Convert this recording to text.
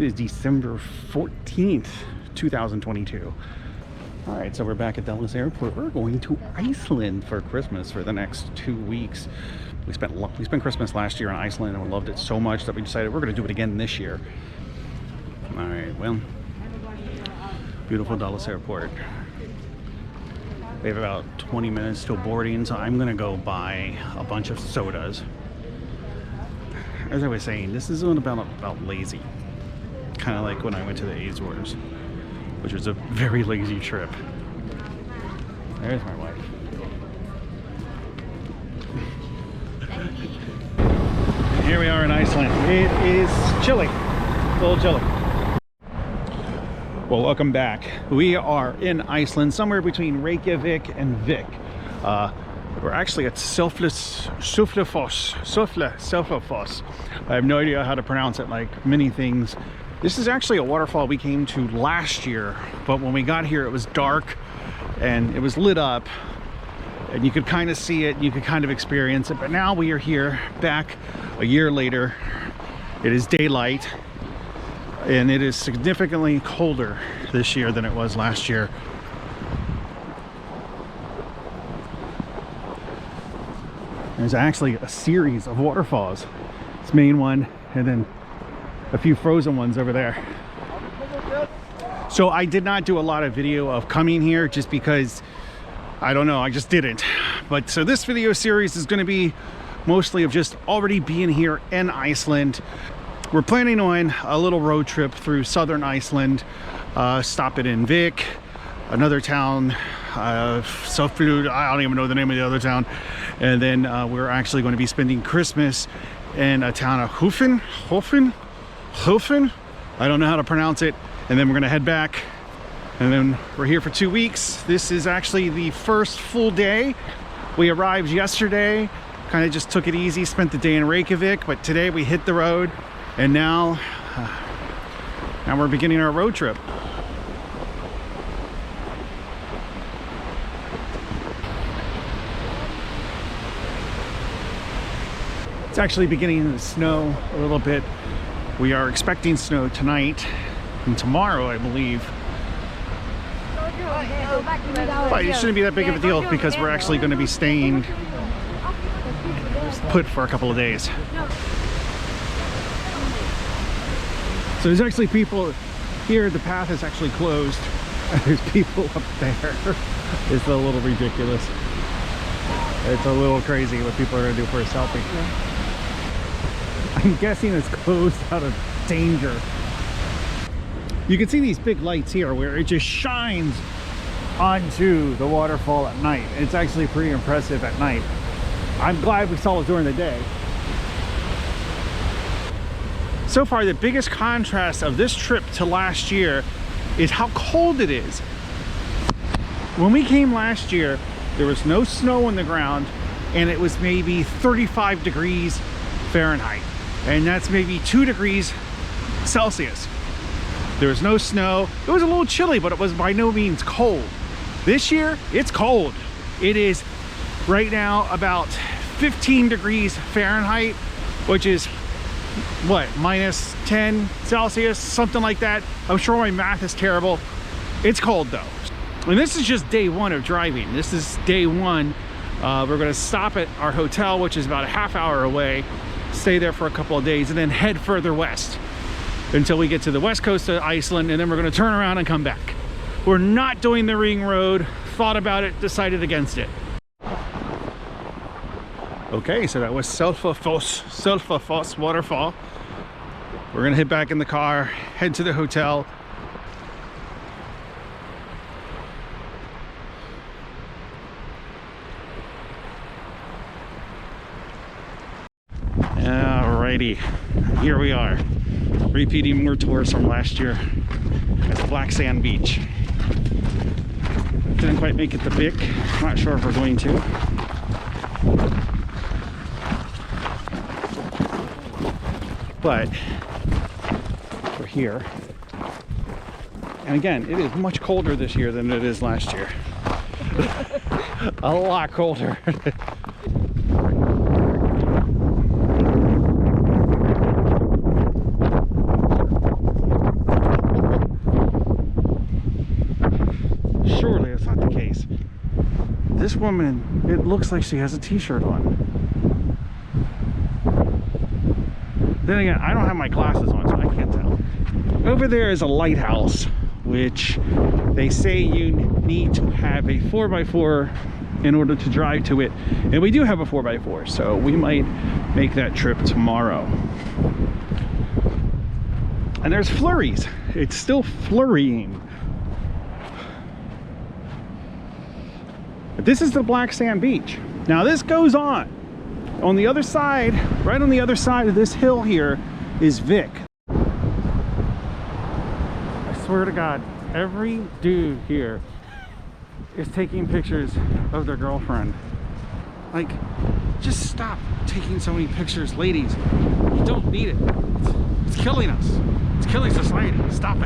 It is December 14th, 2022. All right, so we're back at Dallas Airport. We're going to Iceland for Christmas for the next 2 weeks. We spent Christmas last year in Iceland and we loved it so much that we decided we're going to do it again this year. All right, well, beautiful Dallas Airport. We have about 20 minutes till boarding, so I'm gonna go buy a bunch of sodas. As I was saying, this is about lazy. Kind of like when I went to the Azores, which was a very lazy trip. There's my wife. Here we are in Iceland. It is chilly, a little chilly. Well, welcome back. We are in Iceland, somewhere between Reykjavik and Vik. We're actually at Selfoss. I have no idea how to pronounce it, like many things. This is actually a waterfall we came to last year, but when we got here it was dark and it was lit up and you could kind of see it, you could kind of experience it. But now we are here back a year later. It is daylight. And it is significantly colder this year than it was last year. There's actually a series of waterfalls. This main one, and then a few frozen ones over there. So I did not do a lot of video of coming here just because, I don't know, I just didn't. But so this video series is going to be mostly of just already being here in Iceland. We're planning on a little road trip through southern Iceland, stopping in Vik, another town, Soflud, I don't even know the name of the other town, and then we're actually going to be spending Christmas in a town of Hofen, I don't know how to pronounce it, and then we're going to head back, and then we're here for 2 weeks. This is actually the first full day. We arrived yesterday, kind of just took it easy, spent the day in Reykjavik, but today we hit the road. And now we're beginning our road trip. It's actually beginning to snow a little bit. We are expecting snow tonight and tomorrow, I believe. But it shouldn't be that big of a deal because we're actually going to be staying put for a couple of days. So there's actually people here. The path is actually closed. There's people up there. It's a little ridiculous. It's a little crazy what people are gonna do for a selfie. I'm guessing it's closed out of danger. You can see these big lights here where it just shines onto the waterfall at night. It's actually pretty impressive at night. I'm glad we saw it during the day. So far, the biggest contrast of this trip to last year is how cold it is. When we came last year, there was no snow on the ground and it was maybe 35 degrees Fahrenheit. And that's maybe 2 degrees Celsius. There was no snow. It was a little chilly, but it was by no means cold. This year, it's cold. It is right now about 15 degrees Fahrenheit, which is what, minus 10 Celsius, something like that. I'm sure my math is terrible. It's cold though. And this is just day one of driving. This is day one. We're gonna stop at our hotel, which is about a half hour away, stay there for a couple of days, and then head further west until we get to the west coast of Iceland, and then we're gonna turn around and come back. We're not doing the ring road. Thought about it, decided against it. Okay, so that was Selfoss waterfall. We're gonna head back in the car, head to the hotel. Alrighty, here we are. Repeating more tours from last year at the Black Sand Beach. Didn't quite make it to Vik. Not sure if we're going to. But we're here. And again, it is much colder this year than it is last year. A lot colder. this woman, it looks like she has a t-shirt on. Then again, I don't have my glasses on, so I can't tell. Over there is a lighthouse, which they say you need to have a 4x4 in order to drive to it. And we do have a 4x4, so we might make that trip tomorrow. And there's flurries. It's still flurrying. But this is the black sand beach. Now this goes on. On the other side, right on the other side of this hill here, is Vic. I swear to God, every dude here is taking pictures of their girlfriend. Like, just stop taking so many pictures, ladies. You don't need it. It's killing us. It's killing society. Stop it.